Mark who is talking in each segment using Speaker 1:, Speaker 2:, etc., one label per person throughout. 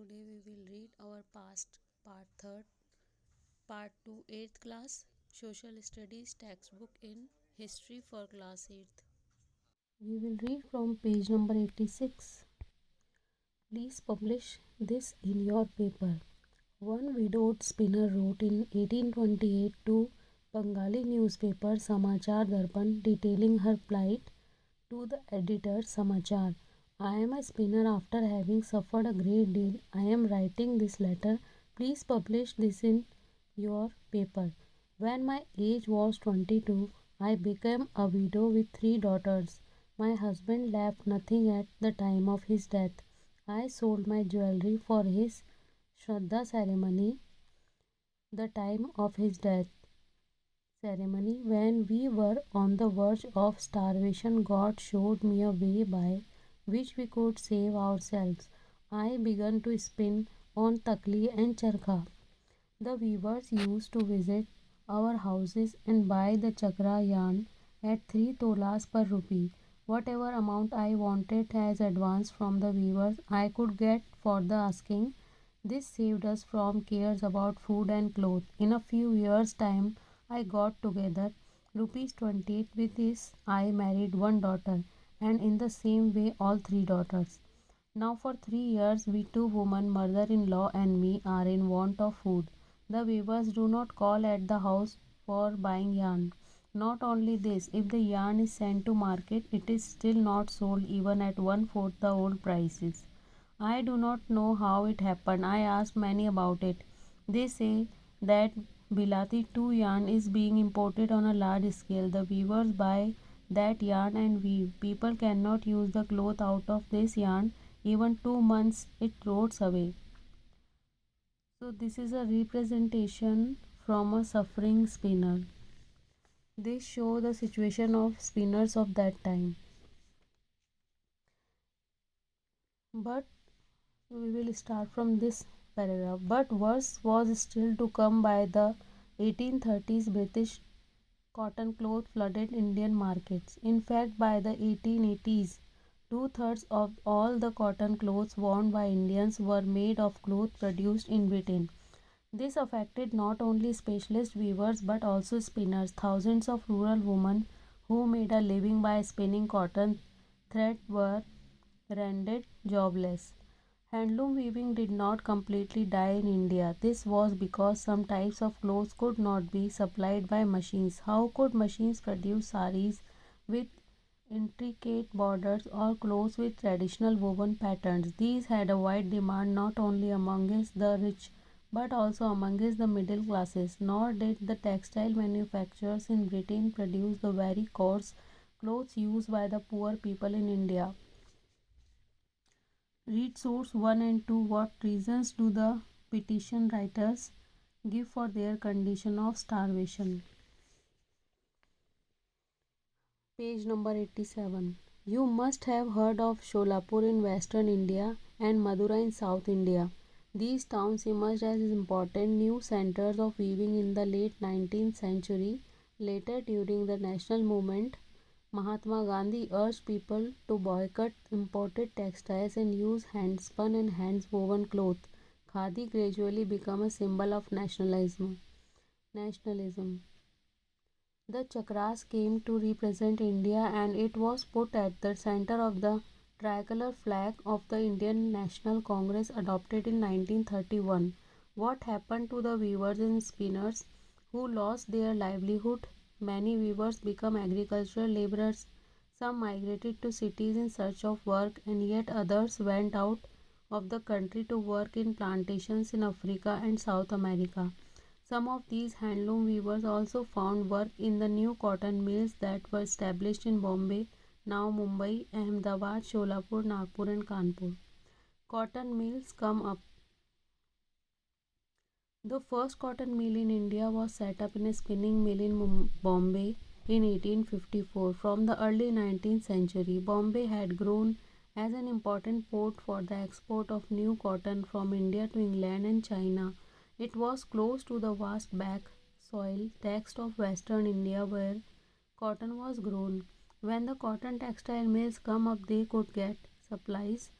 Speaker 1: Today we will read our past part 3rd, part 2 8th class social studies textbook in history for class 8th. We will read from page number 86. Please publish this in your paper. One widowed spinner wrote in 1828 to Bengali newspaper Samachar Darpan detailing her plight to the editor Samachar. I am a spinner after having suffered a great deal. I am writing this letter. Please publish this in your paper. When my age was 22, I became a widow with 3 daughters. My husband left nothing at the time of his death. I sold my jewelry for his Shraddha ceremony, the time of his death ceremony. When we were on the verge of starvation, God showed me a way by which we could save ourselves. I began to spin on takli and charkha. The weavers used to visit our houses and buy the chakra yarn at 3 tolas per rupee. Whatever amount I wanted as advance from the weavers, I could get for the asking. This saved us from cares about food and clothes. In a few years' time, I got together rupees 28. With this, I married one daughter, and in the same way, all 3 daughters. Now, for 3 years, we two women, mother in law and me, are in want of food. The weavers do not call at the house for buying yarn. Not only this, if the yarn is sent to market, it is still not sold even at one-fourth the old prices. I do not know how it happened. I asked many about it. They say that Bilati 2 yarn is being imported on a large scale. The weavers buy that yarn and weave. People cannot use the cloth out of this yarn. Even 2 months it rots away. So this is a representation from a suffering spinner. They show the situation of spinners of that time. But we will start from this paragraph. But worse was still to come. By the 1830s, British cotton cloth flooded Indian markets. In fact, by the 1880s, two-thirds of all the cotton clothes worn by Indians were made of cloth produced in Britain. This affected not only specialist weavers but also spinners. Thousands of rural women who made a living by spinning cotton thread were rendered jobless. Handloom weaving did not completely die in India. This was because some types of clothes could not be supplied by machines. How could machines produce saris with intricate borders or clothes with traditional woven patterns? These had a wide demand not only amongst the rich but also amongst the middle classes. Nor did the textile manufacturers in Britain produce the very coarse clothes used by the poor people in India. Read source 1 and 2. What reasons do the petition writers give for their condition of starvation? Page number 87. You must have heard of Sholapur in western India and Madura in South India. These towns emerged as important new centers of weaving in the late 19th century. Later, during the national movement, Mahatma Gandhi urged people to boycott imported textiles and use hand-spun and hand-woven cloth. Khadi gradually became a symbol of nationalism. The chakras came to represent India and it was put at the center of the tricolor flag of the Indian National Congress adopted in 1931. What happened to the weavers and spinners who lost their livelihood? Many weavers became agricultural laborers. Some migrated to cities in search of work and yet others went out of the country to work in plantations in Africa and South America. Some of these handloom weavers also found work in the new cotton mills that were established in Bombay, now Mumbai, Ahmedabad, Sholapur, Nagpur and Kanpur. Cotton mills come up. The first cotton mill in India was set up in a spinning mill in Bombay in 1854. From the early 19th century, Bombay had grown as an important port for the export of new cotton from India to England and China. It was close to the vast back soil text of western India where cotton was grown. When the cotton textile mills come up, they could get supplies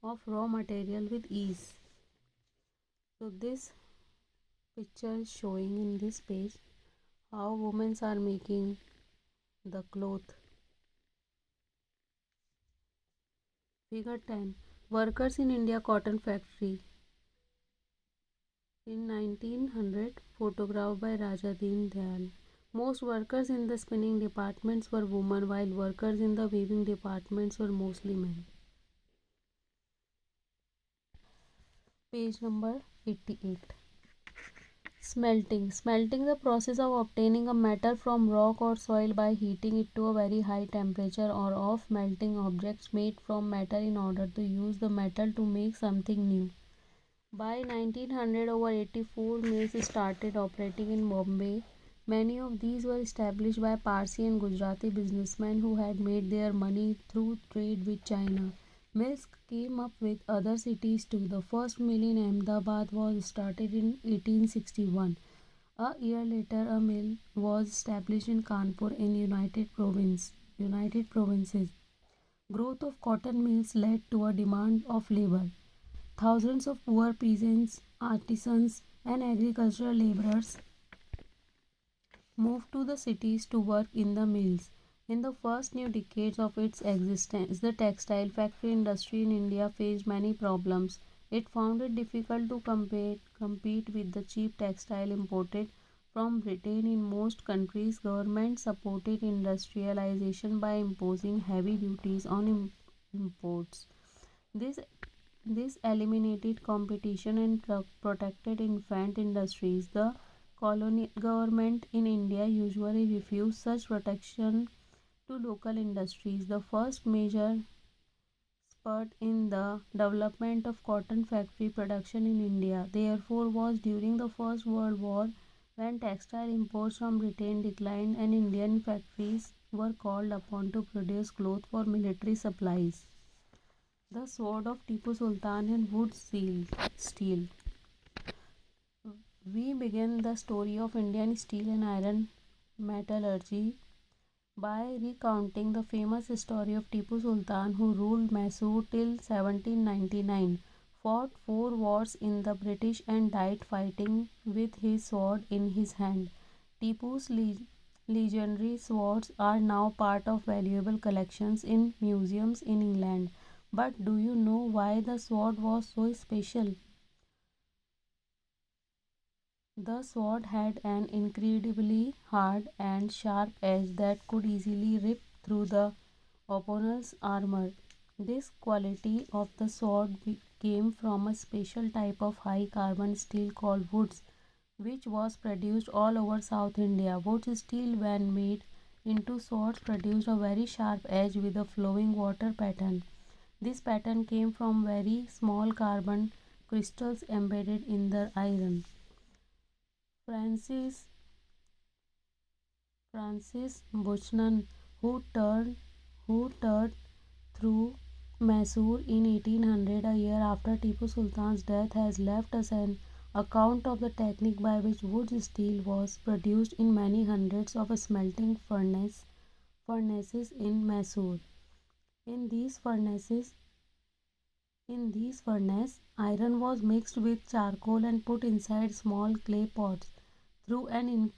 Speaker 1: of raw material with ease. So this picture is showing in this page how women are making the cloth. Figure 10. Workers in India cotton factory in 1900, photographed by Raja Deen Dayal. Most workers in the spinning departments were women, while workers in the weaving departments were mostly men. Page number 88. Smelting. Smelting the process of obtaining a metal from rock or soil by heating it to a very high temperature, or of melting objects made from metal in order to use the metal to make something new. By 1900, over 84 mills started operating in Bombay. Many of these were established by Parsi and Gujarati businessmen who had made their money through trade with China. Mills came up with other cities too. The first mill in Ahmedabad was started in 1861. A year later, a mill was established in Kanpur in United Provinces. Growth of cotton mills led to a demand of labor. Thousands of poor peasants, artisans, and agricultural laborers moved to the cities to work in the mills. In the first new decades of its existence, the textile factory industry in India faced many problems. It found it difficult to compete with the cheap textile imported from Britain. In most countries, government supported industrialization by imposing heavy duties on imports. This this eliminated competition and protected infant industries. The colonial government in India usually refused such protection to local industries. The first major spurt in the development of cotton factory production in India, therefore, was during the First World War, when textile imports from Britain declined and Indian factories were called upon to produce cloth for military supplies. The sword of Tipu Sultan and wood steel. We begin the story of Indian steel and iron metallurgy by recounting the famous story of Tipu Sultan, who ruled Mysore till 1799, fought 4 wars in the British and died fighting with his sword in his hand. Tipu's legendary swords are now part of valuable collections in museums in England. But do you know why the sword was so special? The sword had an incredibly hard and sharp edge that could easily rip through the opponent's armor. This quality of the sword came from a special type of high carbon steel called woods, which was produced all over South India. Wood steel, when made into swords, produced a very sharp edge with a flowing water pattern. This pattern came from very small carbon crystals embedded in the iron. Francis Francis Buchanan, who toured through Mysore in 1800, a year after Tipu Sultan's death, has left us an account of the technique by which wood steel was produced in many hundreds of smelting furnaces in Mysore. In these furnaces, iron was mixed with charcoal and put inside small clay pots. Through an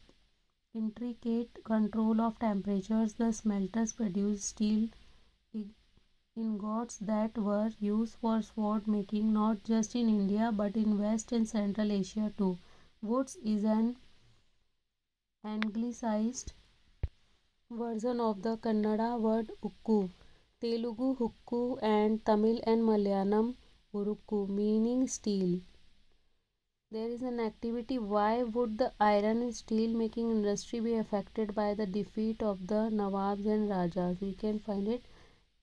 Speaker 1: intricate control of temperatures, the smelters produced steel ingots that were used for sword making not just in India but in West and Central Asia too. Woods is an anglicized version of the Kannada word ukku, Telugu hukku, and Tamil and Malayalam urukku, meaning steel. There is an activity. Why would the iron and steel making industry be affected by the defeat of the Nawabs and Rajas? We can find it.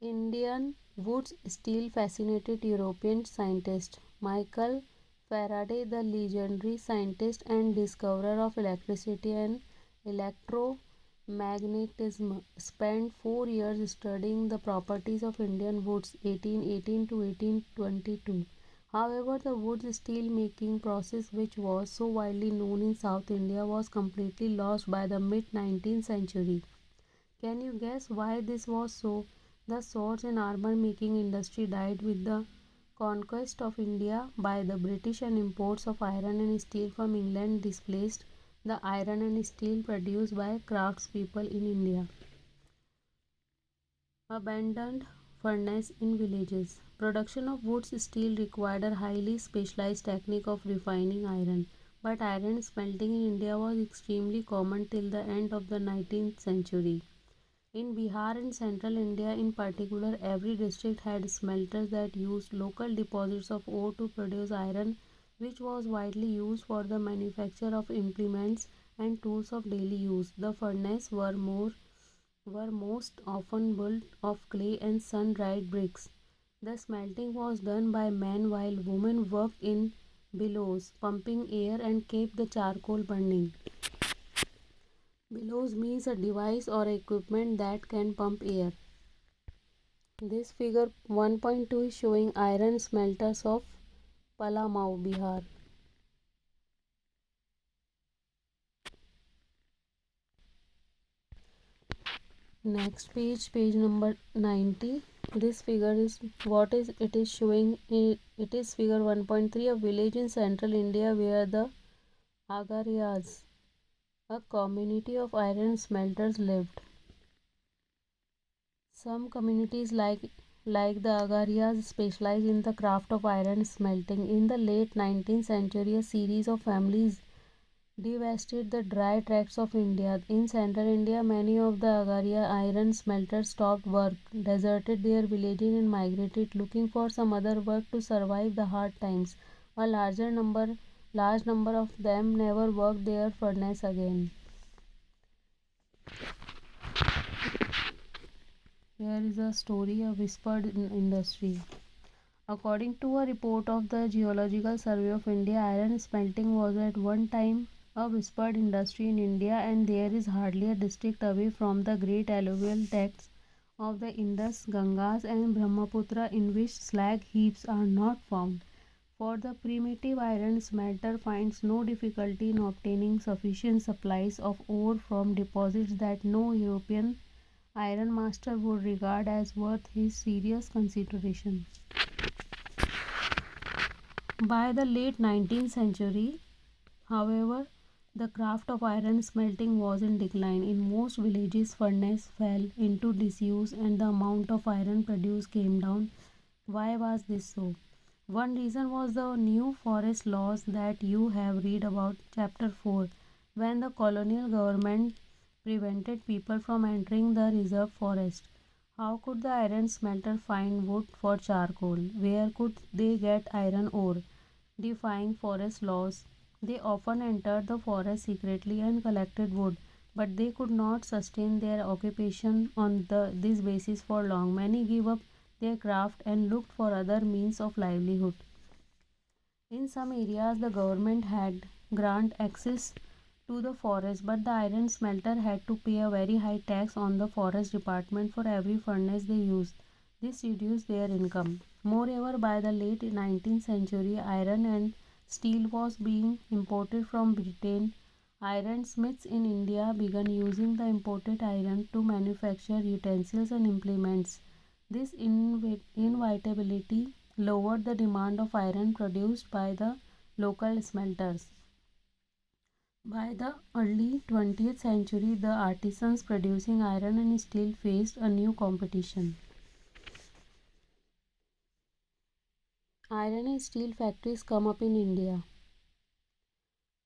Speaker 1: Indian woods steel fascinated European scientist Michael Faraday, the legendary scientist and discoverer of electricity and electromagnetism, spent 4 years studying the properties of Indian woods 1818 to 1822. However, the wood steel making process, which was so widely known in South India, was completely lost by the mid 19th century. Can you guess why this was so? The swords and armor making industry died with the Conquest of India by the British and imports of iron and steel from England displaced the iron and steel produced by craftspeople in India. Abandoned furnace in villages. Production of wood steel required a highly specialized technique of refining iron, but iron smelting in India was extremely common till the end of the 19th century. In Bihar and central India in particular, every district had smelters that used local deposits of ore to produce iron, which was widely used for the manufacture of implements and tools of daily use. The furnaces were most often built of clay and sun-dried bricks. The smelting was done by men while women worked in bellows, pumping air and kept the charcoal burning. Bellows means a device or equipment that can pump air. This figure 1.2 is showing iron smelters of Palamau, Bihar. Next page, page number 90. This figure is what is it is showing. It is figure 1.3, a village in central India where the Agarias, a community of iron smelters, lived. Some communities like the Agarias specialize in the craft of iron smelting. In the late 19th century, a series of families devastated the dry tracts of India. In central India, many of the Agaria iron smelters stopped work, deserted their villages and migrated looking for some other work to survive the hard times. A large number of them never worked their furnace again. Here is a story, a whispered industry. According to a report of the Geological Survey of India, iron smelting was at one time a whispered industry in India, and there is hardly a district away from the great alluvial texts of the Indus, Gangas, and Brahmaputra in which slag heaps are not found. For the primitive iron smelter finds no difficulty in obtaining sufficient supplies of ore from deposits that no European iron master would regard as worth his serious consideration. By the late 19th century, however, the craft of iron smelting was in decline. In most villages, furnaces fell into disuse and the amount of iron produced came down. Why was this so? One reason was the new forest laws that you have read about chapter 4, when the colonial government prevented people from entering the reserve forest. How could the iron smelter find wood for charcoal? Where could they get iron ore? Defying forest laws, they often entered the forest secretly and collected wood, but they could not sustain their occupation on this basis for long. Many gave up their craft and looked for other means of livelihood. In some areas, the government had grant access to the forest, but the iron smelter had to pay a very high tax on the forest department for every furnace they used. This reduced their income. Moreover, by the late 19th century, iron and steel was being imported from Britain. Iron smiths in India began using the imported iron to manufacture utensils and implements. This inevitability lowered the demand of iron produced by the local smelters. By the early 20th century, the artisans producing iron and steel faced a new competition. Iron and steel factories come up in India.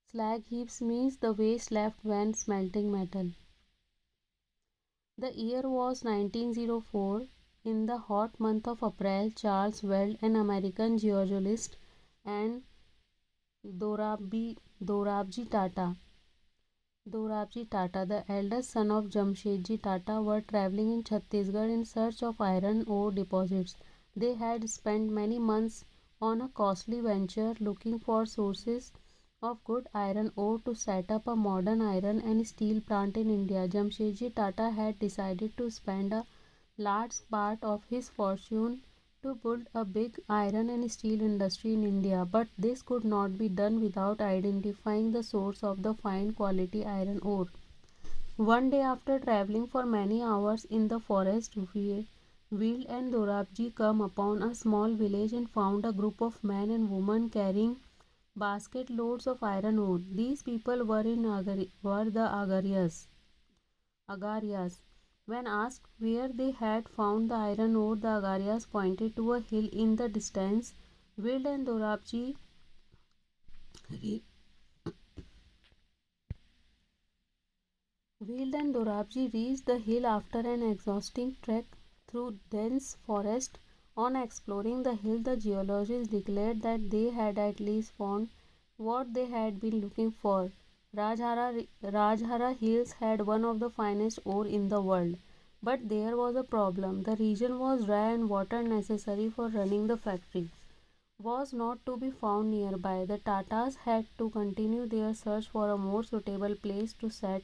Speaker 1: Slag heaps means the waste left when smelting metal. The year was 1904. In the hot month of April, Charles Weld, an American geologist, and Dorabji Tata, the eldest son of Jamshedji Tata, were traveling in Chhattisgarh in search of iron ore deposits. They had spent many months on a costly venture looking for sources of good iron ore to set up a modern iron and steel plant in India. Jamshedji Tata had decided to spend a large part of his fortune to build a big iron and steel industry in India, but this could not be done without identifying the source of the fine quality iron ore. One day, after traveling for many hours in the forest, Wild and Dorabji come upon a small village and found a group of men and women carrying basket loads of iron ore. These people were the Agarias. When asked where they had found the iron ore, the Agarias pointed to a hill in the distance. Wild and Dorabji re- Wild and Dorabji reached the hill after an exhausting trek through dense forest. On exploring the hill, the geologists declared that they had at least found what they had been looking for. Rajhara Hills had one of the finest ore in the world. But there was a problem. The region was dry and water necessary for running the factory was not to be found nearby. The Tatas had to continue their search for a more suitable place to set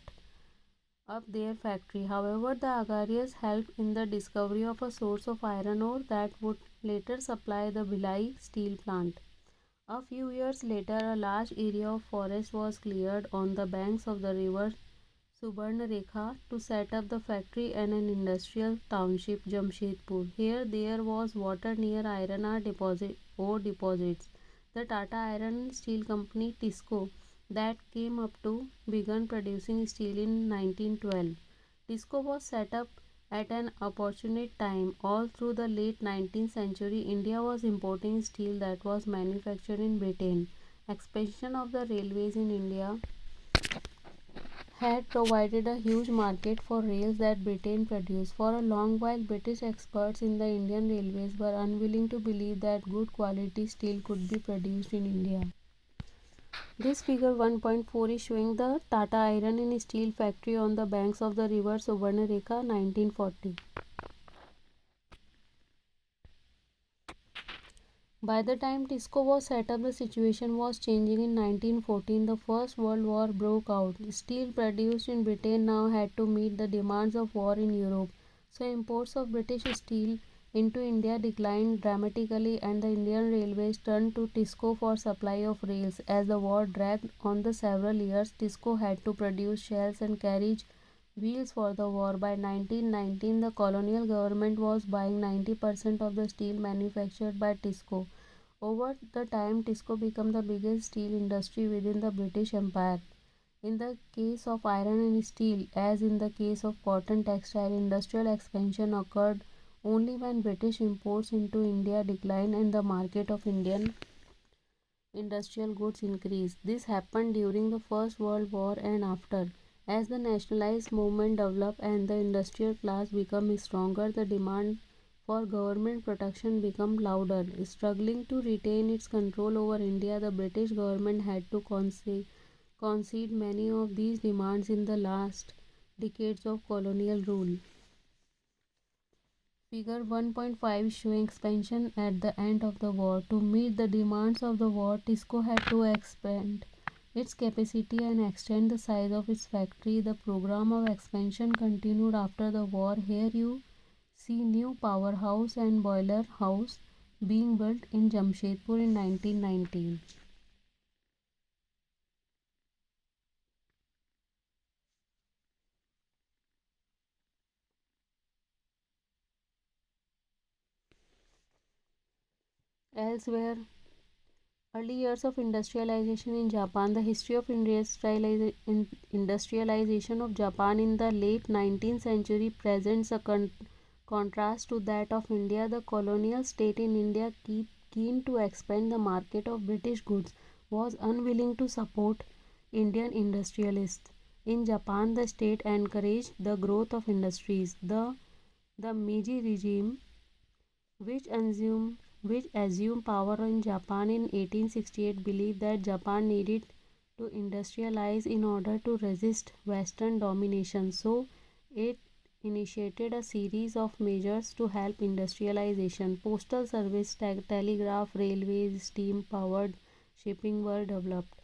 Speaker 1: up their factory. However, the Agarias helped in the discovery of a source of iron ore that would later supply the Bhilai steel plant. A few years later, a large area of forest was cleared on the banks of the river Subarnarekha to set up the factory and an industrial township, Jamshedpur. Here, there was water near ore deposits. The Tata Iron and Steel Company (TISCO) that came up to began producing steel in 1912. TISCO was set up at an opportune time. All through the late 19th century, India was importing steel that was manufactured in Britain. Expansion of the railways in India had provided a huge market for rails that Britain produced. For a long while, British experts in the Indian railways were unwilling to believe that good quality steel could be produced in India. This figure 1.4 is showing the Tata Iron and Steel Factory on the banks of the river Subarnarekha, 1940. By the time TISCO was set up, the situation was changing. In 1914, the First World War broke out. Steel produced in Britain now had to meet the demands of war in Europe. So imports of British steel into India declined dramatically and the Indian Railways turned to TISCO for supply of rails. As the war dragged on the several years, TISCO had to produce shells and carriage wheels for the war. By 1919, the colonial government was buying 90% of the steel manufactured by TISCO. Over the time, TISCO became the biggest steel industry within the British Empire. In the case of iron and steel, as in the case of cotton textile, industrial expansion occurred only when British imports into India declined and the market of Indian industrial goods increased. This happened during the First World War and after. As the nationalist movement developed and the industrial class became stronger, the demand for government protection became louder. Struggling to retain its control over India, the British government had to concede many of these demands in the last decades of colonial rule. Figure 1.5 showing expansion at the end of the war. To meet the demands of the war, TISCO had to expand its capacity and extend the size of its factory. The program of expansion continued after the war. Here you see new powerhouse and boiler house being built in Jamshedpur in 1919. Elsewhere, early years of industrialization in Japan. The history of industrialization of Japan in the late 19th century presents a contrast to that of India. The colonial state in India, keen to expand the market of British goods, was unwilling to support Indian industrialists. In Japan, the state encouraged the growth of industries. The Meiji regime which assumed power in Japan in 1868, believed that Japan needed to industrialize in order to resist Western domination. So, it initiated a series of measures to help industrialization. Postal service, telegraph, railways, steam powered shipping were developed.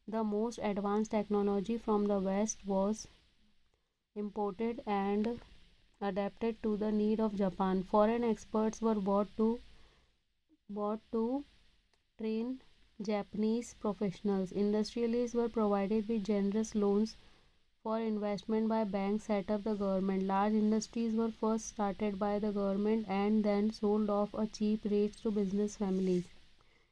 Speaker 1: The most advanced technology from the West was imported and adapted to the need of Japan. Foreign experts were bought to train Japanese professionals. Industrialists were provided with generous loans for investment by banks set up the government. Large industries were first started by the government and then sold off at cheap rates to business families.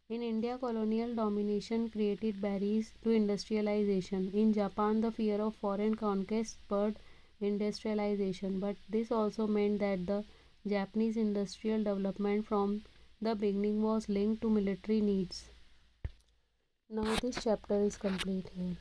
Speaker 1: In India, colonial domination created barriers to industrialization. In Japan, the fear of foreign conquest spurred industrialization, but this also meant that the Japanese industrial development from the beginning was linked to military needs. Now, this chapter is complete here.